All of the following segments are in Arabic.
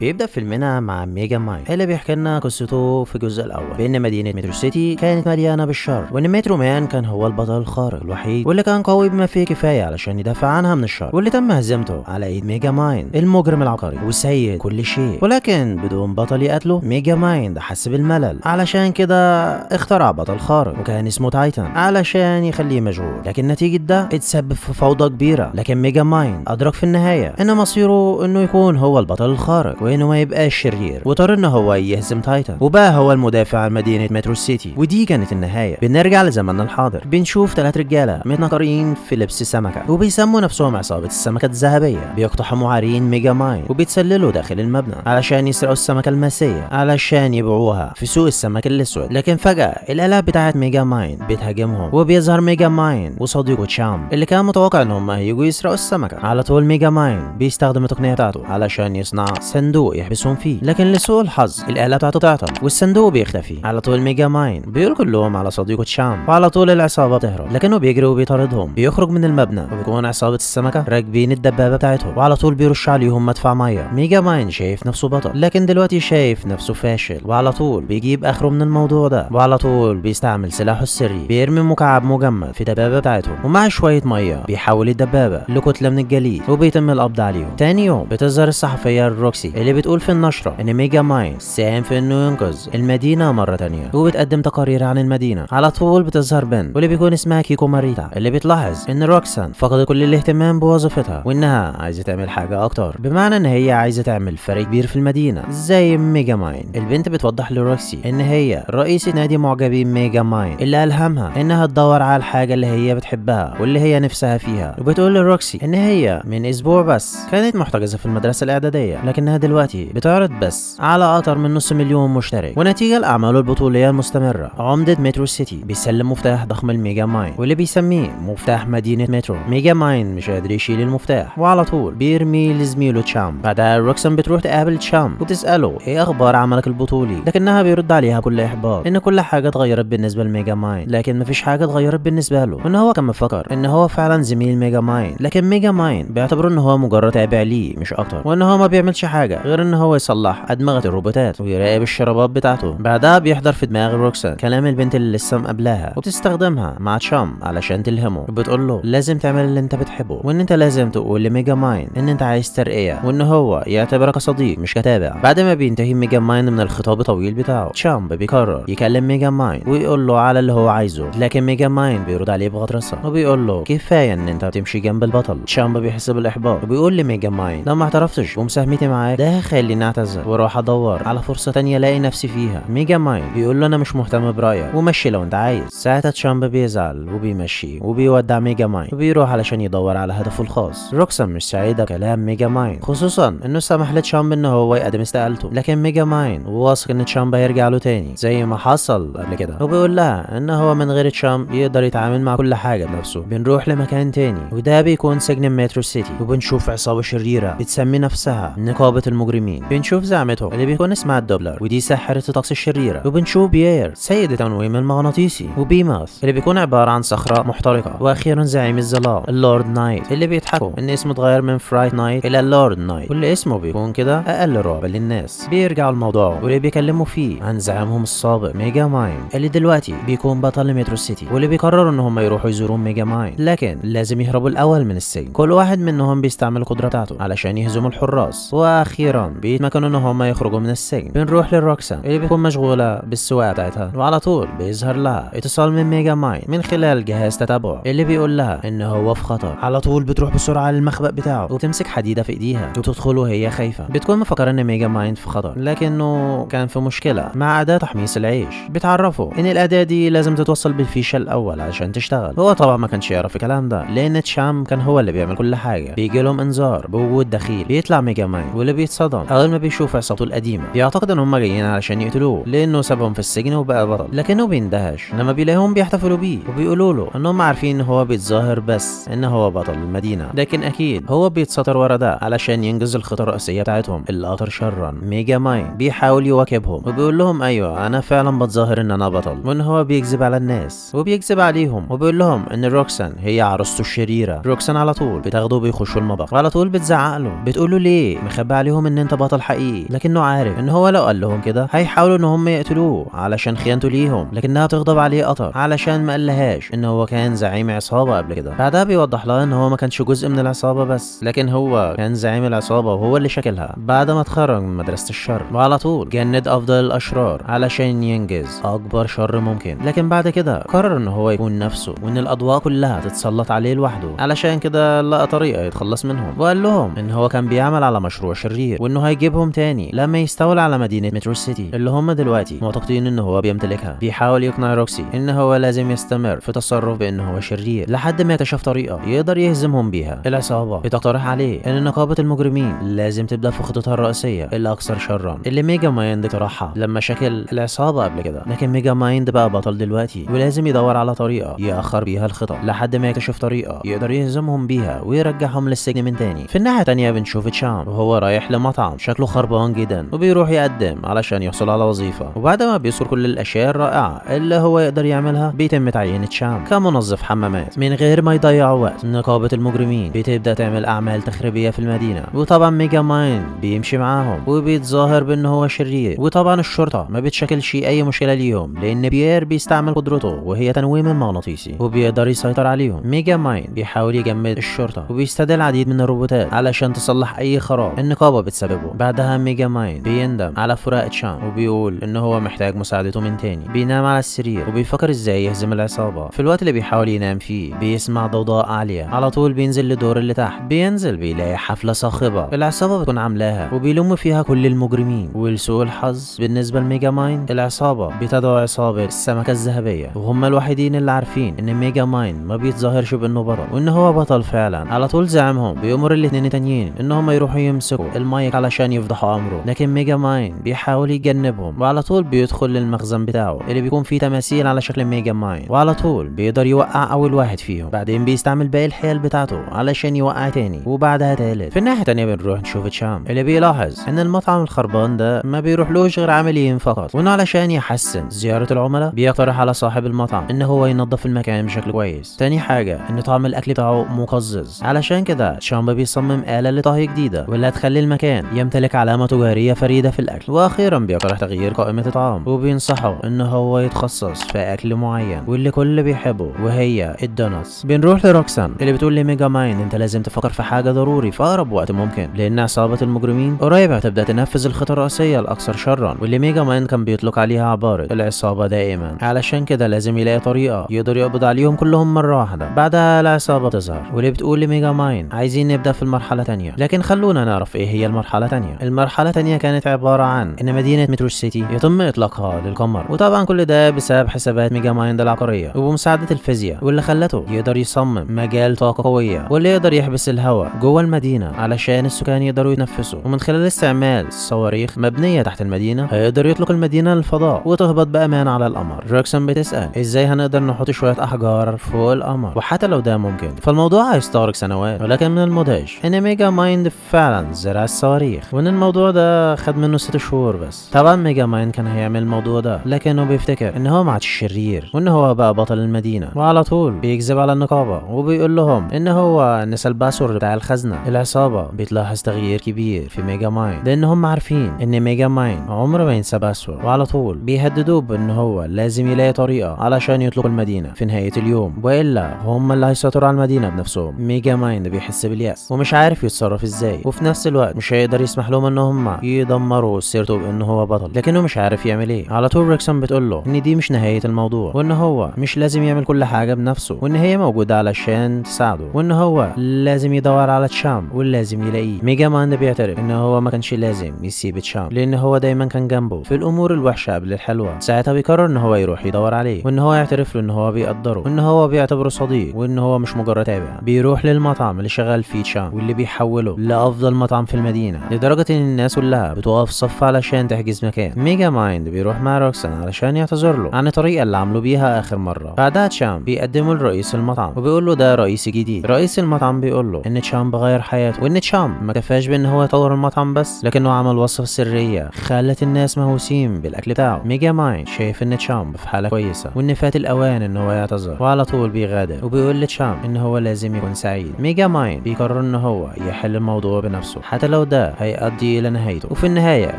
بيبدأ فيلمنا مع ميجا ماين اللي بيحكي لنا قصته في الجزء الأول بأن مدينة مترو سيتي كانت مليانة بالشر، وأن مترو مان كان هو البطل الخارق الوحيد واللي كان قوي بما فيه كفاية علشان يدافع عنها من الشر، واللي تم هزيمته على إيد ميجا ماين المجرم العبقري والسيد كل شيء، ولكن بدون بطل يقتله. ميجا ماين حس بالملل، علشان كده اخترع بطل خارق وكان اسمه تايتان علشان يخليه مشغول، لكن نتيجة ده اتسبب في فوضى كبيرة. لكن ميجا ماين أدرك في النهاية إن مصيره إنه يكون هو البطل الخارق وإنه ما يبقاش شرير، واضطر إنه هو يهزم تايتان وبقى هو المدافع عن مدينة مترو سيتي. ودي كانت النهاية. بنرجع لزماننا الحاضر، بنشوف 3 رجالة متنكرين في لبس سمكة وبيسموا نفسهم عصابة السمكة الذهبية، بيقتحموا عرين ميجا ماين وبيتسللوا داخل المبنى علشان يسرقوا السمكة الماسية علشان يبيعوها في سوق السمك الأسود. لكن فجأة الآلات بتاعت ميجا ماين بتهاجمهم، وبيظهر ميجا ماين وصديقه تشام اللي كان متوقع ان هم هيجوا يسرقوا السمكة. على طول ميجا ماين بيستخدم التقنية بتاعته علشان يصنع صندوق يحبسهم فيه، لكن لسوء الحظ الآلة بتاعته تعطل والصندوق بيختفي. على طول ميجا ماين بيقول كلهم على صديقه تشام، وعلى طول العصابة بتهرب، لكنه بيجري وبيطاردهم. بيخرج من المبنى وبيكون عصابة السمكة راكبين الدبابة بتاعتهم، وعلى طول بيرش عليهم مدفع مية. ميجا ماين شايف نفسه بطل، لكن دلوقتي شايف نفسه فاشل، وعلى طول بيجيب اخره من الموضوع ده، وعلى طول بيستعمل سلاحه السري، بيرمي مكعب مجمد في الدبابة بتاعتهم ومع شوية مية بيحول الدبابة لكتلة من الجليد وبيتم القبض عليهم. تاني يوم بتظهر الصحفية روكسي اللي بتقول في النشرة ان ميجا ماين ساهم في انه ينقذ المدينة مرة تانية، وبتقدم تقارير عن المدينة. على طول بتظهر بنت واللي بيكون اسمها كيكو ماريتا اللي بتلاحظ ان روكسان فقدت كل الاهتمام بوظيفتها، وانها عايزة تعمل حاجة اكتر، بمعنى ان هي عايزة تعمل فريق كبير في المدينة زي ميجا ماين. البنت بتوضح لروكسي ان هي رئيسة نادي معجبين ميجا ماين اللي الهمها انها تدور على الحاجة اللي هي بتحبها واللي هي نفسها فيها. وبتقول لروكسي ان هي من اسبوع بس كانت محتجزة في المدرسة الاعدادية، لكنها دلوقتي بتعرض بس على اكتر من نص مليون مشترك. ونتيجة لاعماله البطولية المستمرة، عمدة مترو سيتي بيسلم مفتاح ضخم لميجا ماين واللي بيسميه مفتاح مدينة مترو. ميجا ماين مش قادر يشيل المفتاح وعلى طول بيرميه لزميله تشام. بعدها روكسان بتروح تقابل تشام وتسأله ايه اخبار عملك البطولي، لكنها بيرد عليها كل احباط ان كل حاجة اتغيرت بالنسبة لميجا ماين، لكن مفيش حاجة اتغيرت بالنسبة له، وان هو كان مفكر ان هو فعلا زميل ميجا ماين. لكن ميجا ماين بيعتبره ان هو مجرد تابع ليه مش اكتر، وان هو ما بيعملش حاجة غير ان هو يصلح ادمغة الروبوتات ويراقب الشرابات بتاعته. بعدها بيحضر في دماغ روكسان كلام البنت اللي لسه مقابلاها وبتستخدمها مع تشام علشان تلهمه، وبتقول له لازم تعمل اللي انت بتحبه، وان انت لازم تقول لميجا ماين ان انت عايز ترقية، وان هو يعتبرك صديق مش كتابع. بعد ما بينتهي ميجا ماين من الخطاب الطويل بتاعه، تشام بيقرر يكلم ميجا ماين ويقول له على اللي هو عايزه، لكن ميجا ماين بيرد عليه بغطرسة وبيقول له كفاية ان انت بتمشي جنب البطل. تشام بيحس بالاحباط وبيقول لميجا ماين لو ما اعترفتش بمساهمتي معاك ده هيخليني اعتذر واروح ادور على فرصة تانية الاقي نفسي فيها. ميجا ماين بيقول له انا مش مهتم برايك ومشي لو انت عايز. ساعتها تشام بيزعل وبيمشي وبيودع ميجا ماين وبيروح علشان يدور على هدفه الخاص. روكسان مش سعيدة بكلام ميجا ماين، خصوصا انه سمح لتشام ان هو يقدم استقالته، لكن ميجا ماين واثق ان تشام هيرجع له تاني زي ما حصل قبل كده، وبيقول لها ان هو من غير تشام يقدر يتعامل مع كل حاجة بنفسه. بنروح لمكان تاني وده بيكون سجن مترو سيتي، وبنشوف عصابة شريرة بتسمي نفسها نقابة المجرمين. بنشوف زعمتهم اللي بيكون اسمها الدوبلر ودي ساحرة الطقس الشريرة، وبنشوف بيير سيد التنويم المغناطيسي، وبيماث اللي بيكون عبارة عن صخرة محترقة، واخيرا زعيم الظلام اللورد نايت اللي بيضحكوا ان اسمه اتغير من فرايت نايت الى اللورد نايت، كل اسمه بيكون كده اقل رعب للناس. بيرجعوا الموضوع واللي بيكلموا فيه عن زعيمهم السابق ميجا ماين اللي دلوقتي بيكون بطل مترو سيتي، واللي بيقرروا ان هم يروحوا يزورون ميجا ماين، لكن لازم يهربوا الاول من السجن. كل واحد منهم بيستعمل القدرة بتاعته علشان يهزموا الحراس، واخيرا بيتمكنوا ان هم يخرجوا من السجن. بنروح للروكسان اللي بيكون مشغولة بالسواقة بتاعتها، وعلى طول بيظهر لها اتصال من ميجا ماين من خلال جهاز تتابع اللي بيقول لها ان هو في خطر. على طول بتروح بسرعة للمخبأ بتاعه وتمسك حديدة في ايديها وتدخل وهي خايفة. بتكون مفكرة ان ميجا ماين في خطر، لكنه كان في مشكلة مع أداة تحميص العيش. بتعرفه ان الأداة دي لازم تتوصل بالفيشة الاول عشان تشتغل. هو طبعا ما كانش يعرف الكلام ده لان تشام كان هو اللي بيعمل كل حاجة. بيجي لهم انذار بوجود دخيل، بيطلع ميجا ماين واللي بيتصدم اول ما بيشوف عصابته القديمة. بيعتقد ان هم جايين علشان يقتلوه لانه سابهم في السجن وبقى بطل، لكنه بيندهش لما بيلاقيهم بيحتفلوا بيه وبيقولوا له انهم عارفين ان هو بيتظاهر بس ان هو بطل المدينة، لكن اكيد هو بيتستر ورا ده علشان ينجز الخطة الرئيسية بتاعتهم الاخطر شرا. ميجا ماين بيحاول يواكبهم وبيقول لهم ايوه انا فعلا بتظاهر ان انا بطل، وان هو بيكذب على الناس وبيكذب عليهم، وبيقول لهم ان روكسان هي عروسته الشريرة. روكسان على طول بتاخده وبيخشوا المطبخ، وعلى طول بتزعق له بتقول له ليه مخبي عليهم ان انت بطل حقيقي، لكنه عارف ان هو لو قال لهم كده هيحاولوا ان هم يقتلوه علشان خيانته ليهم، لكنها بتغضب عليه قطر علشان ما قالهاش ان هو كان زعيم عصابه قبل كده. بعدها بيوضح لها ان هو ما كانش جزء من العصابه بس، لكن هو كان زعيم العصابه وهو اللي شكلها بعد ما اتخرج من مدرسه الشر، وعلى طول جند افضل الاشرار علشان ينجز اكبر شر ممكن. لكن بعد كده قرر ان هو يكون نفسه وان الاضواء كلها تتسلط عليه لوحده، علشان كده لقى طريقه يتخلص منهم، وقال لهم ان هو كان بيعمل على مشروع شرير وانه هيجيبهم تاني لما يستولى على مدينه مترو سيتي اللي هم دلوقتي معتقدين ان هو بيمتلكها. بيحاول يقنع روكسي ان هو لازم يستمر في تصرف بان هو شرير لحد ما يكتشف طريقه يقدر يهزمهم بيها. العصابه بتقترح عليه ان نقابه المجرمين لازم تبدا في خطتها الرئيسيه الاكثر شرا اللي ميجا مايند اقترحها لما شكل العصابه قبل كده، لكن ميجا مايند بقى بطل دلوقتي ولازم يدور على طريقه ياخر بيها الخطط لحد ما يكتشف طريقه يقدر يهزمهم بيها ويرجعهم للسجن من تاني. في الناحيه التانيه بنشوف تشام وهو رايح لمطعم شكله خربان جدا، وبيروح يقدم علشان يحصل على وظيفه، وبعد ما بيذكر كل الاشياء الرائعه اللي هو يقدر يعملها بيتم تعيين تشام كمنظف حمامات من غير ما يضيعوا وقت. نقابه المجرمين بتبدا تعمل اعمال تخريبيه في المدينه، وطبعا ميجا مايند بيمشي معاهم وبيتظاهر بان هو شرير، وطبعا الشرطه ما بتشكلش اي مشكله ليهم لان بيير بيستعمل قدرته وهي تنويم المغناطيسي وبيقدر يسيطر عليهم. ميجا مايند بيحاول يجمد الشرطه وبيستدعي العديد من الروبوتات علشان تصلح اي خراب النقابه بتسببه. بعدها ميجا مايند بيندم على فراق تشام وبيقول ان هو محتاج مساعدته من تاني. بينام على السرير وبيفكر ازاي يهزم العصابه. في الوقت اللي بيحاول ينام فيه بيسمع ضوضاء عاليه، على طول بينزل للدور اللي تحت. بينزل بيلاقي حفله صاخبه العصابه بتكون عاملاها وبيلم فيها كل المجرمين، ولسوء الحظ بالنسبه لميجا مايند العصابه بتدعو عصابه السمكه الذهبيه، وهم الوحيدين اللي عارفين ان ميجا مايند ما بيتظاهرش بانه بطل وان هو بطل فعلا. على طول زعيمهم بيأمر الاثنين التانيين ان هم يروحوا يمسكوا المايك علشان يفضحوا امره، لكن ميجا مايند بيحاول يتجنبهم، وعلى طول بيدخل للمخزن بتاعه اللي بيكون فيه تماثيل على شكل ميجا مايند، وعلى طول بيقدر يوقع اول واحد فيهم. بعدين بيستعمل باقي الحيل بتاعته علشان يوقع تاني وبعدها تالت. في الناحيه التانيه بنروح نشوف تشام اللي بيلاحظ ان المطعم الخربان ده ما بيروحلوش غير عاملين فقط، وانه علشان يحسن زياره العملاء بيقترح على صاحب المطعم ان هو ينظف المكان بشكل كويس. تاني حاجه ان طعم الاكل بتاعه مقزز، علشان كده تشام بيصمم آلة لطهي جديده واللي هتخلي المكان يمتلك علامه تجاريه فريده في الاكل. واخيرا بيقترح تغيير قائمه الطعام وبينصحه ان هو يتخصص في اكل معين واللي كل بيحبه وهي الدوناتس. بنروح لروكسان اللي بتقول لميجا مايند انت لازم تفكر في حاجه ضروري في اقرب وقت ممكن، لان عصابه المجرمين قريب هتبدا تنفذ الخطه الرئيسيه الاكثر شرا واللي ميجا مايند كان بيطلق عليها عباره العصابه دائما، علشان كده لازم يلاقي طريقه يقدر يقبض عليهم كلهم مره واحده. بعدها العصابه تظهر واللي بتقول لميجا مايند عايزين نبدا في المرحله تانية، لكن خلونا نعرف ايه هي المرحله تانية. المرحله تانية كانت عباره عن ان مدينه مترو سيتي يتم اطلاقها للقمر، وطبعا كل ده بسبب حسابات ميجا مايند العبقريه وبمساعده الفيزياء، واللي خلته يقدر يصمم مجال طاقه قويه واللي يقدر يحبس الهواء جوه المدينه علشان السكان يقدروا يتنفسوا، ومن خلال استعمال صواريخ مبنيه تحت المدينه هيقدر يطلق المدينه للفضاء وتهبط بامان على القمر. روكسان بتسال ازاي هنقدر نحط شويه احجار فوق القمر، وحتى لو ده ممكن فالموضوع هيستغرق سنوات، ولكن من المدهش ان ميجا مايند فعلا زرع الصواريخ وان الموضوع ده خد منه 6 شهور بس. طبعا ميجا مايند كان هيعمل الموضوع ده لكنه بيفتكر ان هو ما عادش شرير وان هو بقى بطل المدينه، وعلى طول بيكذب على النقابه وبيقول لهم ان هو نسى الباسورد بتاع الخزنه. العصابه بتلاحظ تغيير كبير في ميجا مايند لان هم عارفين ان ميجا مايند عمره ما ينسى باسورد، وعلى طول بيهددوه بان هو لازم يلاقي طريقه علشان يطلق المدينه في نهايه اليوم، والا هم اللي هيسيطروا على المدينه بنفسهم. ميجا مايند بيحس بالياس ومش عارف يتصرف ازاي، وفي نفس الوقت مش هيقدر يسمح لهم ان هم يدمروا سيرته بانه هو بطل، لكنه مش عارف يعمل ايه. على طول روكسان بتقول له ان دي مش نهايه الموضوع وان هو مش لازم يعمل كل حاجه بنفسه، وان هي موجوده علشان تساعده، وان هو لازم يدور على تشام ولازم يلاقيه. ميجا مايند بيعترف ان هو ما كانش لازم يسيب تشام لان هو دايما كان جنبه في الامور الوحشه قبل الحلوه. ساعتها بيقرر ان هو يروح يدور عليه وان هو يعترف له ان هو بيقدره وان هو بيعتبره صديق وان هو مش مجرد تابع. بيروح للمطعم اللي شغال فيه تشام واللي بيحوله لافضل مطعم في المدينه، لدرجه ان الناس كلها بتقف صف علشان تحجز مكان. ميجا مايند بيروح مع روكسان علشان يعتذر له عن الطريقه اللي عملوا بيها اخر مره. بعدها تشام بيقدمه لرئيس المطعم وبيقول له ده رئيس جديد. رئيس المطعم بيقول له ان تشام بغير حياته وان تشام ما كفاش بان هو يطور المطعم بس، لكنه عمل وصفه سريه خلت الناس مهووسين بالاكل بتاعه. ميجا مايند شايف ان تشام في حاله كويسه وان فات الاوان ان هو يعتذر، وعلى طول بيغادر وبيقول لتشام ان هو لازم يكون سعيد. ميجا مايند بيقرر ان هو يحل الموضوع بنفسه حتى لو ده هيؤدي الى نهايته. وفي النهايه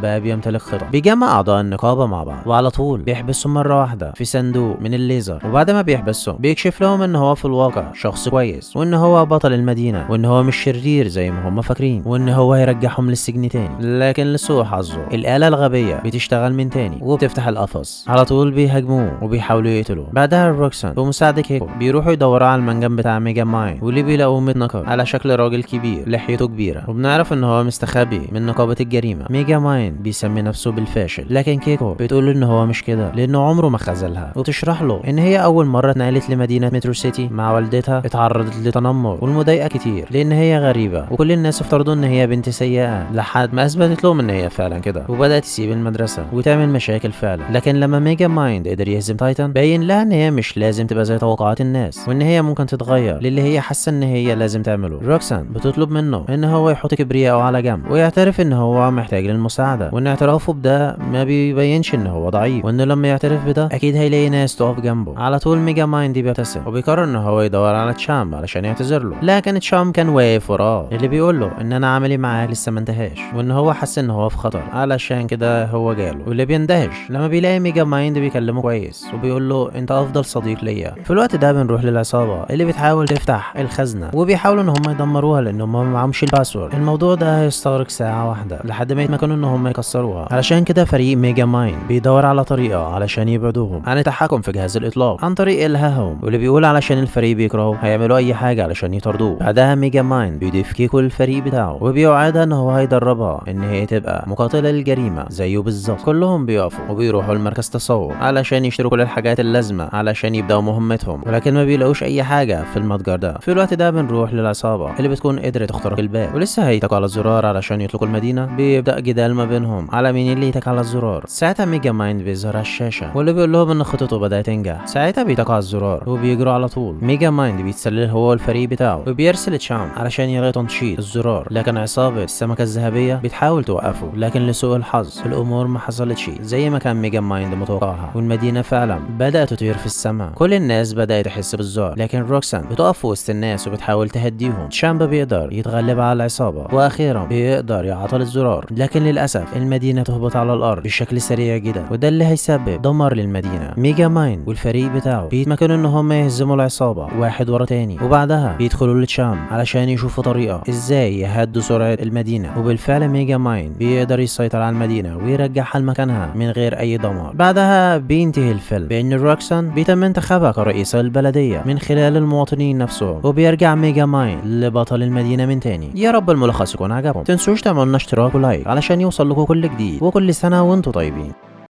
بقى بيمتلك خطط، بيجمع اعضاء النقابه مع بعض وعلى طول بيحبسهم مره واحده في صندوق من الليزر، وبعد ما بيحبسهم بيكشف لهم ان هو في الواقع شخص كويس، وان هو بطل المدينه، وان هو مش شرير زي ما هم فاكرين، وان هو هيرجعهم للسجن تاني. لكن لسوء حظه الآلة الغبيه بتشتغل من تاني وبتفتح القفص. على طول بيهاجموه وبيحاولوا يقتلوه. بعدها روكسان بمساعدة كيكو بيروحوا يدوروا على المنجم بتاع ميجا ماين، واللي بيلاقوه متنكر على شكل راجل كبير لحيته كبيره، وبنعرف ان هو مستخبي من نقابه الجريمه. ميجا ماين بيسمي نفسه بالفاشل، لكن كيكو بتقول ان هو مش كده لانه عمره ما خذلها، وتشرح له ان هي اول مره اتنقلت لمدينه مترو سيتي مع والدتها اتعرضت لتنمر والمضايقه كتير لان هي غريبه، وكل الناس افترضوا ان هي بنت سيئه لحد ما اثبتت لهم ان هي فعلا كده، وبدات تسيب المدرسه وتعمل مشاكل فعلا. لكن لما ميجا مايند قدر يهزم تايتان باين لها ان هي مش لازم تبقى زي توقعات الناس، وان هي ممكن تتغير للي هي حاسه ان هي لازم تعمله. روكسان بتطلب منه ان هو يحط كبرياءه على جنب ويعترف ان هو محتاج للمساعده، وان اعترافه بده ما بيبينش ان هو ضعيف، وانه لما يعترف بده اكيد هيلاقي ناس تقف جنبه. على طول ميجا مايند بيبتسم وبيقرر ان هو يدور على تشام علشان يعتذر له، لكن تشام كان واقف وراه اللي بيقول له ان انا عملي معاك لسه ما انتهاش، وان هو حس ان هو في خطر علشان كده هو جاله، واللي بيندهش لما بيلاقي ميجا مايند بيكلمه كويس وبيقول له انت افضل صديق ليا. في الوقت ده بنروح للعصابه اللي بتحاول تفتح الخزنه، وبيحاولوا ان هم يدمروها لان هم معهمش الباسورد. الموضوع ده هيستغرق ساعه واحده لحد ما يتمكنوا ان هم يكسروها. علشان كده فريق ميجا مايند بيدور على طريقه علشان يبعدوهم عن التحكم في جهاز الاطلاق عن طريق الهاهم، واللي بيقول علشان الفريق بيكرهوا هيعملوا اي حاجه علشان يطردوه. بعدها ميجا مايند بيضيف كيكو للفريق بتاعه وبيوعدها ان هو هيدربها ان هي تبقى مقاتله للجريمه زيه بالظبط. كلهم بيقفوا وبيروحوا لمركز تصور علشان يشتروا كل الحاجات اللازمه علشان يبداوا مهمتهم، ولكن ما بيلاقوش اي حاجه في المتجر ده. في الوقت ده بنروح للعصابه اللي بتكون قدرت تخترق الباب ولسه هيتكوا على الزرار علشان يطلقوا المدينه. بيبدا جدال ما بينهم على مين اللي يتك على الزرار. ساعتها ميجا مايند بيظهر على الشاشه واللي بيقول لهم ان خطته بدات تنجح. ساعتها بيتكوا على الزرار وبيجروا على طول. ميجا مايند بيتسلل هو والفريق بتاعه وبيرسل تشام علشان يلغي تنشيط الزرار، لكن عصابه السمكه الذهبيه بتحاول توقفه، لكن لسوء الحظ الامور ما حصلتش زي ما كان ميجا مايند متوقعها، والمدينه فعلا بدات تطير في السماء. كل الناس بدات تحس بالذعر، لكن روكسان بتقف وسط الناس وبتحاول تهديهم. تشامبا بيقدر يتغلب على العصابه واخيرا بيقدر يعطل الزرار، لكن للاسف المدينه تهبط على الارض بشكل سريع جدا، وده اللي هيسبب دمار للمدينه. ميجا مايند والفريق بتاعه بيتمكنوا ان هم يهزموا العصابه واحد ورا تاني، وبعدها بيدخلوا لتشام علشان يشوفوا طريقه ازاي يهدوا سرعه المدينه، وبالفعل ميجا مايند بيقدر يسيطر على المدينه ويرجعها لمكانها من غير اي دمار. بعدها بينتهي الفيلم بان روكسان بيتم انتخابها كرئيسة البلديه من خلال المواطنين نفسهم، وبيرجع ميجا مايند لبطل المدينه من تاني. يا رب الملخص يكون عجبكم، تنسوش تعملوا لنا اشتراك ولايك علشان يوصل لكم كل جديد، وكل سنه وانتم طيبين.